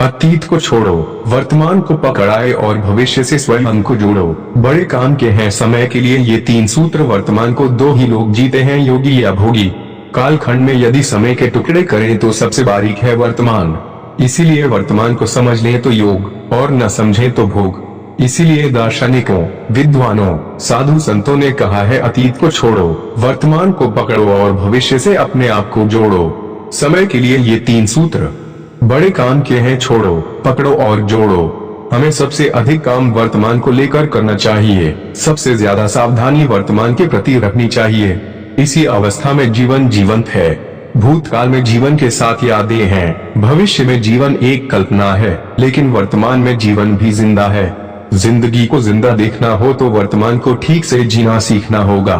अतीत को छोड़ो, वर्तमान को पकड़ाए और भविष्य से स्वयं को जोड़ो। बड़े काम के हैं समय के लिए ये 3 सूत्र। वर्तमान को 2 ही लोग जीते हैं, योगी या भोगी। कालखंड में यदि समय के टुकड़े करें तो सबसे बारीक है वर्तमान। इसीलिए वर्तमान को समझ लें तो योग और न समझें तो भोग। इसीलिए दार्शनिकों, विद्वानों, साधु संतों ने कहा है अतीत को छोड़ो, वर्तमान को पकड़ो और भविष्य से अपने आप को जोड़ो। समय के लिए ये 3 सूत्र बड़े काम के हैं, छोड़ो, पकड़ो और जोड़ो। हमें सबसे अधिक काम वर्तमान को लेकर करना चाहिए। सबसे ज्यादा सावधानी वर्तमान के प्रति रखनी चाहिए। इसी अवस्था में जीवन जीवंत है। भूतकाल में जीवन के साथ यादें हैं, भविष्य में जीवन एक कल्पना है, लेकिन वर्तमान में जीवन भी जिंदा है। जिंदगी को जिंदा देखना हो तो वर्तमान को ठीक से जीना सीखना होगा।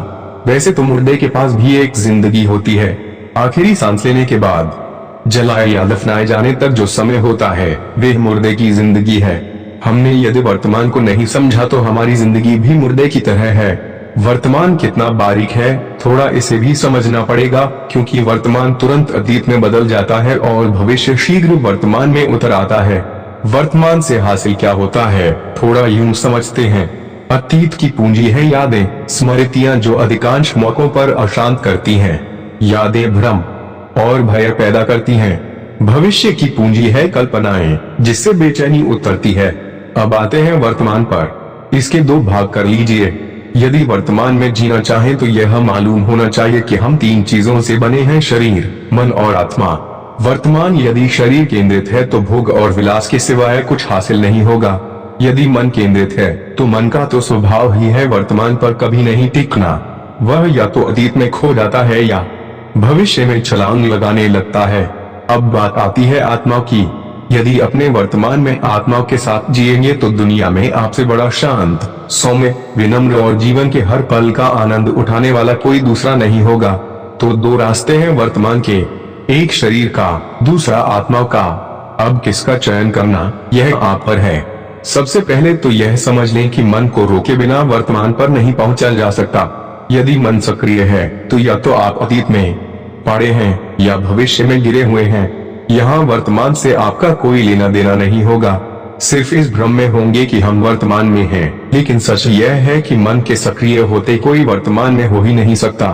वैसे तो मुर्दे के पास भी एक जिंदगी होती है। आखिरी सांस लेने के बाद जलाए या दफनाए जाने तक जो समय होता है वह मुर्दे की जिंदगी है। हमने यदि वर्तमान को नहीं समझा तो हमारी जिंदगी भी मुर्दे की तरह है। वर्तमान कितना बारीक है थोड़ा इसे भी समझना पड़ेगा, क्योंकि वर्तमान तुरंत अतीत में बदल जाता है और भविष्य शीघ्र वर्तमान में उतर आता है। वर्तमान से हासिल क्या होता है थोड़ा यूं समझते हैं। अतीत की पूंजी है यादें, स्मृतियां जो अधिकांश मौकों पर अशांत करती हैं। यादें भ्रम और भय पैदा करती हैं। भविष्य की पूंजी है कल्पनाएं, जिससे बेचैनी उतरती है। अब आते हैं वर्तमान पर। इसके 2 भाग कर लीजिए। यदि वर्तमान में जीना चाहें तो यह मालूम होना चाहिए कि हम 3 चीजों से बने हैं, शरीर, मन और आत्मा। वर्तमान यदि शरीर केंद्रित है तो भोग और विलास के सिवाय कुछ हासिल नहीं होगा। यदि मन केंद्रित है तो मन का तो स्वभाव ही है वर्तमान पर कभी नहीं टिकना। वह या तो अतीत में खो जाता है या भविष्य में छलांग लगाने लगता है। अब बात आती है आत्मा की। यदि अपने वर्तमान में आत्मा के साथ जिएंगे तो दुनिया में आपसे बड़ा शांत, सौम्य, विनम्र और जीवन के हर पल का आनंद उठाने वाला कोई दूसरा नहीं होगा। तो 2 रास्ते हैं वर्तमान के, एक शरीर का, दूसरा आत्मा का। अब किसका चयन करना यह आप पर है। सबसे पहले तो यह समझ लें कि मन को रोके बिना वर्तमान पर नहीं पहुंचा जा सकता। यदि मन सक्रिय है तो या तो आप अतीत में पड़े हैं या भविष्य में गिरे हुए हैं। यहाँ वर्तमान से आपका कोई लेना देना नहीं होगा। सिर्फ इस भ्रम में होंगे कि हम वर्तमान में हैं, लेकिन सच यह है कि मन के सक्रिय होते कोई वर्तमान में हो ही नहीं सकता।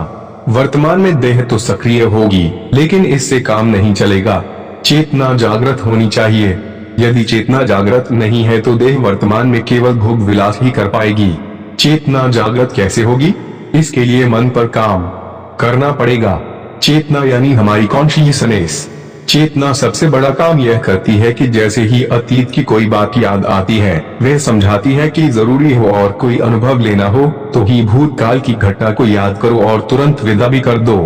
वर्तमान में देह तो सक्रिय होगी, लेकिन इससे काम नहीं चलेगा। चेतना जागृत होनी चाहिए। यदि चेतना जागृत नहीं है तो देह वर्तमान में केवल भोग विलास ही कर पाएगी। चेतना जागृत कैसे होगी? इसके लिए मन पर काम करना पड़ेगा। चेतना यानी हमारी कॉन्शियसनेस। चेतना सबसे बड़ा काम यह करती है कि जैसे ही अतीत की कोई बात याद आती है वह समझाती है कि जरूरी हो और कोई अनुभव लेना हो तो ही भूतकाल की घटना को याद करो और तुरंत विदा भी कर दो।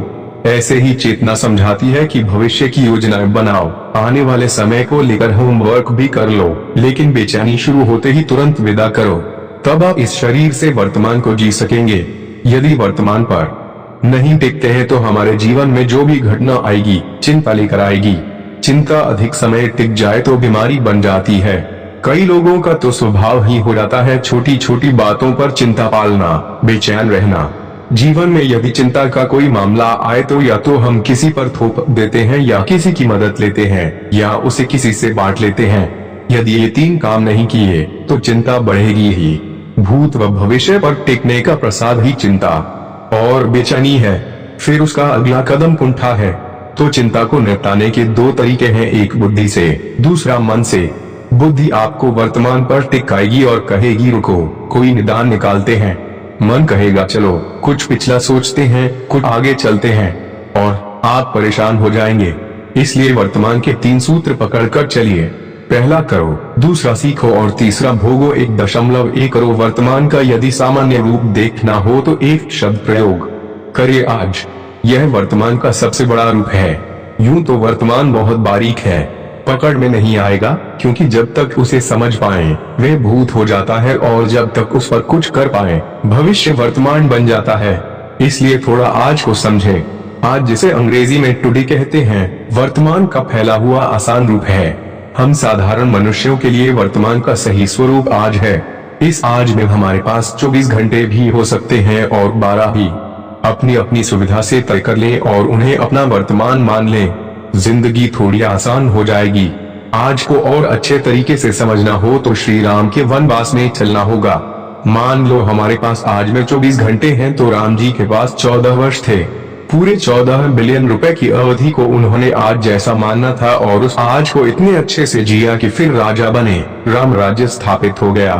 ऐसे ही चेतना समझाती है कि भविष्य की योजनाएं बनाओ, आने वाले समय को लेकर होमवर्क भी कर लो, लेकिन बेचैनी शुरू होते ही तुरंत विदा करो। तब आप इस शरीर से वर्तमान को जी सकेंगे। यदि वर्तमान पर नहीं टिकते हैं तो हमारे जीवन में जो भी घटना आएगी चिंता लेकर आएगी। चिंता अधिक समय टिक जाए तो बीमारी बन जाती है। कई लोगों का तो स्वभाव ही हो जाता है छोटी छोटी बातों पर चिंता पालना, बेचैन रहना। जीवन में यदि चिंता का कोई मामला आए तो या तो हम किसी पर थोप देते हैं या किसी की मदद लेते हैं या उसे किसी से बांट लेते हैं। यदि ये 3 काम नहीं किए तो चिंता बढ़ेगी ही। भूत व भविष्य पर टिकने का प्रसाद ही चिंता और बेचैनी है। फिर उसका अगला कदम कुंठा है। तो चिंता को निपटाने के 2 तरीके हैं, एक बुद्धि से, दूसरा मन से। बुद्धि आपको वर्तमान पर टिकाएगी और कहेगी रुको, कोई निदान निकालते हैं। मन कहेगा चलो कुछ पिछला सोचते हैं, कुछ आगे चलते हैं, और आप परेशान हो जाएंगे। इसलिए वर्तमान के 3 सूत्र पकड़कर चलिए। पहला करो, दूसरा सीखो और तीसरा भोगो। 1.1 करो। वर्तमान का यदि सामान्य रूप देखना हो तो एक शब्द प्रयोग करिए आज। यह वर्तमान का सबसे बड़ा रूप है। यूं तो वर्तमान बहुत बारीक है, पकड़ में नहीं आएगा, क्योंकि जब तक उसे समझ पाए वह भूत हो जाता है और जब तक उस पर कुछ कर पाए भविष्य वर्तमान बन जाता है। इसलिए थोड़ा आज को समझें। आज जिसे अंग्रेजी में टुडे कहते हैं, वर्तमान का फैला हुआ आसान रूप है। हम साधारण मनुष्यों के लिए वर्तमान का सही स्वरूप आज है। इस आज में हमारे पास 24 घंटे भी हो सकते हैं और 12 भी। अपनी अपनी सुविधा से तय कर लें और उन्हें अपना वर्तमान मान लें। जिंदगी थोड़ी आसान हो जाएगी। आज को और अच्छे तरीके से समझना हो तो श्री राम के वनवास में चलना होगा। मान लो हमारे पास आज में 24 घंटे हैं तो राम जी के पास 14 वर्ष थे। पूरे 14 बिलियन रुपए की अवधि को उन्होंने आज जैसा मानना था और उस आज को इतने अच्छे से जिया कि फिर राजा बने, राम राज्य स्थापित हो गया।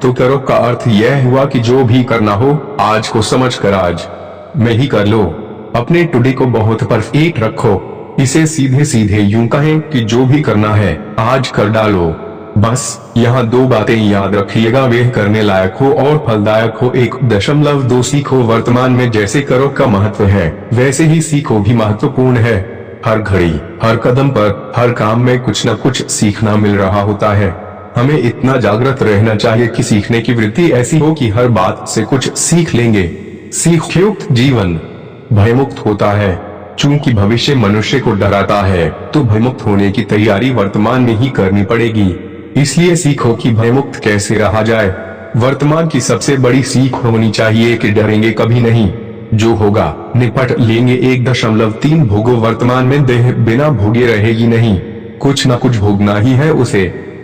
तो करो का अर्थ यह हुआ कि जो भी करना हो आज को समझकर आज में ही कर लो। अपने टुडे को बहुत परफेक्ट रखो। इसे सीधे सीधे यूं कहें कि जो भी करना है आज कर डालो। बस यहाँ दो बातें याद रखिएगा, वे करने लायक हो और फलदायक हो। 1.2 सीखो। वर्तमान में जैसे करो का महत्व है वैसे ही सीखो भी महत्वपूर्ण है। हर घड़ी हर कदम पर हर काम में कुछ न कुछ सीखना मिल रहा होता है। हमें इतना जागृत रहना चाहिए कि सीखने की वृत्ति ऐसी हो कि हर बात से कुछ सीख लेंगे। सीखयुक्त जीवन भयमुक्त होता है। चूंकि भविष्य मनुष्य को डराता है तो भयमुक्त होने की तैयारी वर्तमान में ही करनी पड़ेगी। इसलिए सीखो कि भयमुक्त कैसे रहा जाए। वर्तमान की सबसे बड़ी सीख होनी चाहिए कि डरेंगे कभी नहीं, जो होगा निपट लेंगे। 1.3 भोगो। वर्तमान में देह बिना भोगे रहेगी नहीं, कुछ न कुछ भोगना ही है उसे।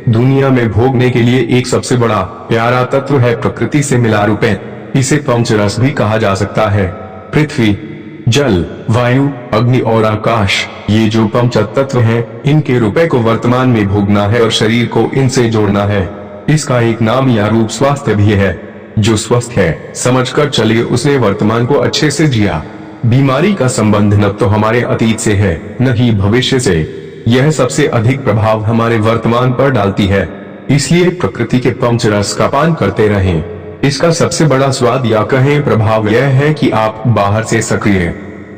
दुनिया में भोगने के लिए एक सबसे बड़ा प्यारा तत्व है प्रकृति से मिला रुपए। इसे पंचरस भी कहा जा सकता है। पृथ्वी, जल, वायु, अग्नि और आकाश, ये जो पंच तत्व हैं, इनके रुपए को वर्तमान में भोगना है और शरीर को इनसे जोड़ना है। इसका एक नाम या रूप स्वास्थ्य भी है। जो स्वस्थ है समझकर चलिए उसने वर्तमान को अच्छे से जिया। बीमारी का संबंध न तो हमारे अतीत से है न ही भविष्य से। यह सबसे अधिक प्रभाव हमारे वर्तमान पर डालती है। इसलिए प्रकृति के पंचरस का पान करते रहें। इसका सबसे बड़ा स्वाद या कहें प्रभाव यह है कि आप बाहर से सक्रिय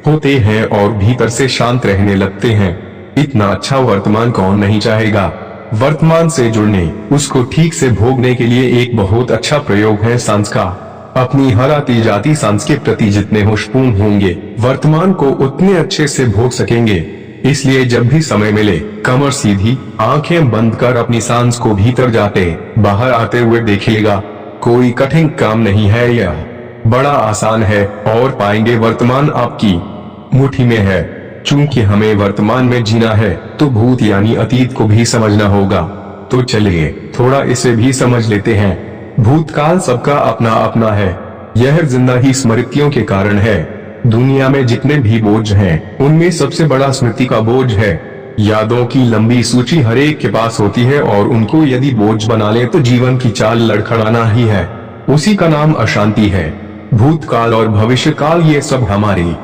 होते हैं और भीतर से शांत रहने लगते हैं। इतना अच्छा वर्तमान कौन नहीं चाहेगा। वर्तमान से जुड़ने, उसको ठीक से भोगने के लिए एक बहुत अच्छा प्रयोग है सांस का। अपनी हर आती जाती सांस के प्रति जितने होशपूर्ण होंगे वर्तमान को उतने अच्छे से भोग सकेंगे। इसलिए जब भी समय मिले कमर सीधी, आंखें बंद कर अपनी सांस को भीतर जाते बाहर आते हुए देखिएगा। कोई कठिन काम नहीं है, यह बड़ा आसान है और पाएंगे वर्तमान आपकी मुट्ठी में है। चूंकि हमें वर्तमान में जीना है तो भूत यानी अतीत को भी समझना होगा। तो चलिए थोड़ा इसे भी समझ लेते हैं। भूतकाल सबका अपना अपना है। यह जिंदा ही स्मृतियों के कारण है। दुनिया में जितने भी बोझ हैं उनमें सबसे बड़ा स्मृति का बोझ है। यादों की लंबी सूची हर एक के पास होती है और उनको यदि बोझ बना ले तो जीवन की चाल लड़खड़ाना ही है। उसी का नाम अशांति है। भूतकाल और भविष्य काल ये सब हमारी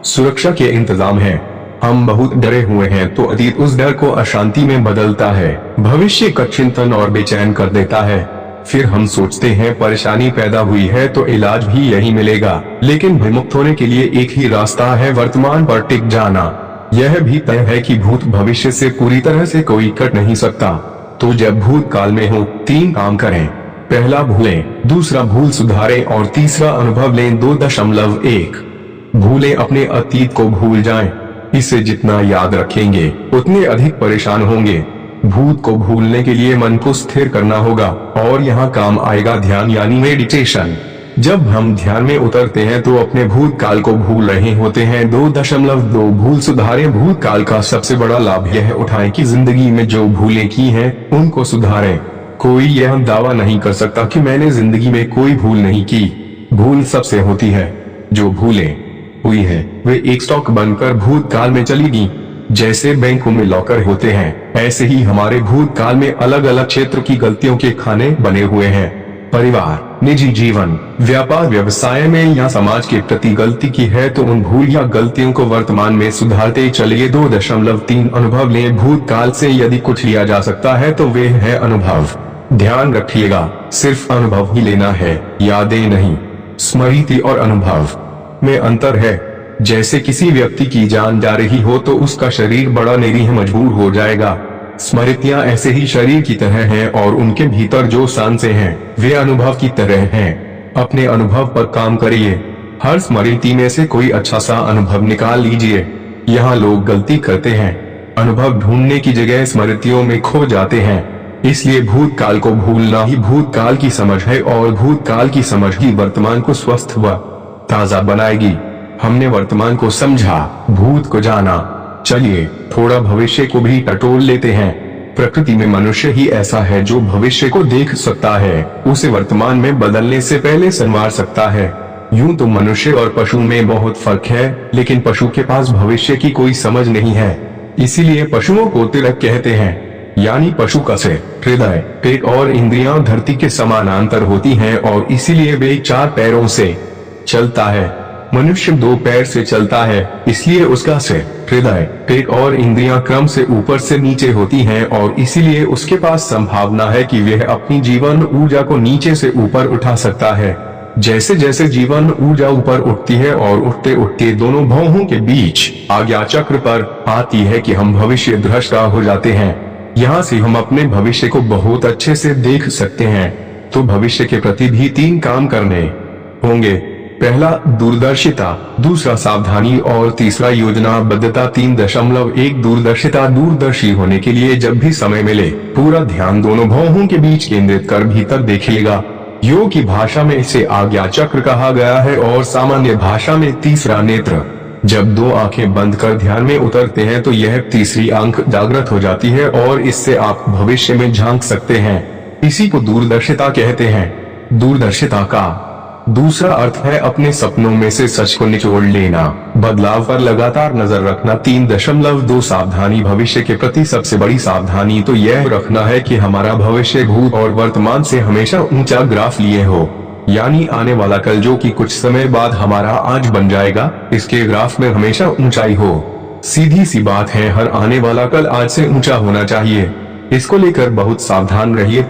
सुरक्षा के इंतजाम है। हम बहुत डरे हुए हैं तो अतीत उस डर को अशांति में बदलता है, भविष्य का चिंतन और बेचैन कर देता है। फिर हम सोचते हैं परेशानी पैदा हुई है तो इलाज भी यही मिलेगा। लेकिन विमुक्त होने के लिए एक ही रास्ता है, वर्तमान पर टिक जाना। यह भी तय है कि भूत भविष्य से पूरी तरह से कोई कट नहीं सकता। तो जब भूतकाल में हो 3 काम करें। पहला भूलें, दूसरा भूल सुधारें और तीसरा अनुभव लें। 2.1 भूलें, अपने अतीत को भूल जाएं। इसे जितना याद रखेंगे उतने अधिक परेशान होंगे। भूत को भूलने के लिए मन को स्थिर करना होगा और यहाँ काम आएगा ध्यान यानी मेडिटेशन। जब हम ध्यान में उतरते हैं तो अपने भूतकाल को भूल रहे होते हैं। 2.2 भूल सुधारें। भूतकाल का सबसे बड़ा लाभ यह उठाएं कि जिंदगी में जो भूलें की हैं उनको सुधारें। कोई यह दावा नहीं कर सकता कि मैंने जिंदगी में कोई भूल नहीं की। भूल सबसे होती है। जो भूलें हुई है वे एक स्टॉक बनकर भूतकाल में चली गई। जैसे बैंकों में लॉकर होते हैं ऐसे ही हमारे भूतकाल में अलग अलग क्षेत्र की गलतियों के खाने बने हुए हैं। परिवार, निजी जीवन, व्यापार व्यवसाय में या समाज के प्रति गलती की है तो उन भूल या गलतियों को वर्तमान में सुधारते चलिए। 2.3 अनुभव लें। भूतकाल से यदि कुछ लिया जा सकता है तो वे है अनुभव। ध्यान रखिएगा, सिर्फ अनुभव ही लेना है, यादें नहीं। स्मृति और अनुभव में अंतर है। जैसे किसी व्यक्ति की जान जा रही हो तो उसका शरीर बड़ा निरीह मजबूर हो जाएगा। स्मृतियां ऐसे ही शरीर की तरह हैं और उनके भीतर जो सांसें हैं वे अनुभव की तरह हैं। अपने अनुभव पर काम करिए। हर स्मृति में से कोई अच्छा सा अनुभव निकाल लीजिए। यहाँ लोग गलती करते हैं, अनुभव ढूंढने की जगह स्मृतियों में खो जाते हैं। इसलिए भूतकाल को भूलना ही भूतकाल की समझ है और भूतकाल की समझ ही वर्तमान को स्वस्थ व ताजा बनाएगी। हमने वर्तमान को समझा, भूत को जाना। चलिए थोड़ा भविष्य को भी टटोल लेते हैं। प्रकृति में मनुष्य ही ऐसा है जो भविष्य को देख सकता है, उसे वर्तमान में बदलने से पहले संवार सकता है। यूं तो मनुष्य और पशु में बहुत फर्क है, लेकिन पशु के पास भविष्य की कोई समझ नहीं है। इसीलिए पशुओं को तिरक कहते हैं। यानी पशु का सिर, हृदय, पेट और इंद्रियां धरती के समानांतर होती हैं और इसीलिए वे 4 पैरों से चलता है। मनुष्य 2 पैर से चलता है, इसलिए उसका सिर, हृदय, पेट और इंद्रियां क्रम से ऊपर से नीचे होती हैं और इसीलिए उसके पास संभावना है कि वह अपनी जीवन ऊर्जा को नीचे से ऊपर उठा सकता है। जैसे जैसे जीवन ऊर्जा ऊपर उठती है और उठते उठते दोनों भौहों के बीच आज्ञा चक्र पर आती है कि हम भविष्य दृष्टा हो जाते हैं। यहाँ से हम अपने भविष्य को बहुत अच्छे से देख सकते हैं। तो भविष्य के प्रति भी 3 काम करने होंगे। पहला दूरदर्शिता, दूसरा सावधानी और तीसरा योजनाबद्धता। 3.1 दूरदर्शिता, दूरदर्शी होने के लिए जब भी समय मिले पूरा ध्यान दोनों भौहों के बीच केंद्रित कर भीतर देखेगा। योग की भाषा में इसे आज्ञा चक्र कहा गया है और सामान्य भाषा में तीसरा नेत्र। जब 2 आंखें बंद कर ध्यान में उतरते हैं तो यह तीसरी आंख जागृत हो जाती है और इससे आप भविष्य में झांक सकते हैं। इसी को दूरदर्शिता कहते हैं। दूरदर्शिता का दूसरा अर्थ है अपने सपनों में से सच को निचोड़ लेना, बदलाव पर लगातार नजर रखना। 3.2 सावधानी, भविष्य के प्रति सबसे बड़ी सावधानी तो यह रखना है कि हमारा भविष्य भूत और वर्तमान से हमेशा ऊंचा ग्राफ लिए हो। यानी आने वाला कल जो कि कुछ समय बाद हमारा आज बन जाएगा, इसके ग्राफ में हमेशा ऊंचाई हो। सीधी सी बात है, हर आने वाला कल आज से ऊंचा होना चाहिए। इसको लेकर बहुत सावधान रहिए।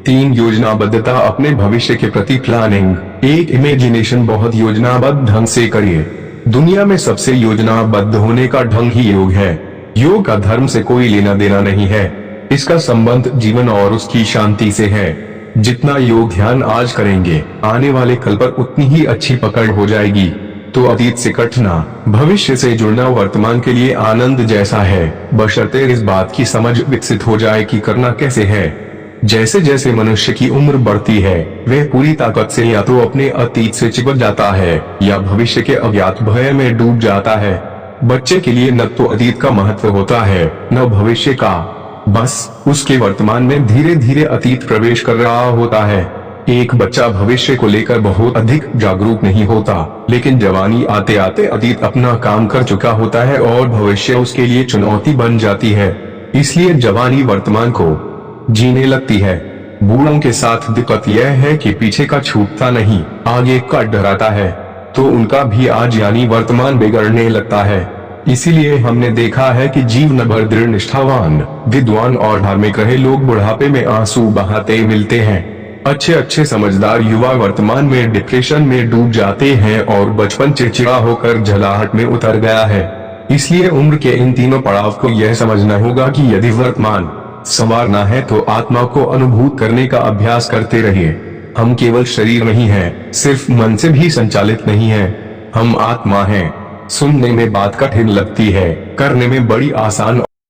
3 योजनाबद्धता, अपने भविष्य के प्रति प्लानिंग। 1 इमेजिनेशन, बहुत योजनाबद्ध ढंग से करिए। दुनिया में सबसे योजनाबद्ध होने का ढंग ही योग है। योग का धर्म से कोई लेना देना नहीं है, इसका संबंध जीवन और उसकी शांति से है। जितना योग ध्यान आज करेंगे, आने वाले कल पर उतनी ही अच्छी पकड़ हो जाएगी। तो अतीत से कटना, भविष्य से जुड़ना वर्तमान के लिए आनंद जैसा है, बशर्ते इस बात की समझ विकसित हो जाए कि करना कैसे है। जैसे जैसे मनुष्य की उम्र बढ़ती है, वह पूरी ताकत से या तो अपने अतीत से चिपक जाता है या भविष्य के अज्ञात भय में डूब जाता है। बच्चे के लिए न तो अतीत का महत्व होता है न भविष्य का, बस उसके वर्तमान में धीरे धीरे अतीत प्रवेश कर रहा होता है। एक बच्चा भविष्य को लेकर बहुत अधिक जागरूक नहीं होता, लेकिन जवानी आते आते अतीत अपना काम कर चुका होता है और भविष्य उसके लिए चुनौती बन जाती है। इसलिए जवानी वर्तमान को जीने लगती है। बूढ़ों के साथ दिक्कत यह है कि पीछे का छूटता नहीं, आगे का डराता है, तो उनका भी आज यानी वर्तमान बिगड़ने लगता है। इसीलिए हमने देखा है कि जीवन भर दृढ़ निष्ठावान, विद्वान और धार्मिक रहे लोग बुढ़ापे में आंसू बहाते मिलते हैं। अच्छे समझदार युवा वर्तमान में डिप्रेशन में डूब जाते हैं और बचपन चिड़चिड़ा होकर झलाहट में उतर गया है। इसलिए उम्र के इन तीनों पड़ाव को यह समझना होगा कि यदि वर्तमान संवारना है तो आत्मा को अनुभूत करने का अभ्यास करते रहिए। हम केवल शरीर नहीं हैं, सिर्फ मन से भी संचालित नहीं हैं। हम आत्मा हैं। सुनने में बात कठिन लगती है, करने में बड़ी आसान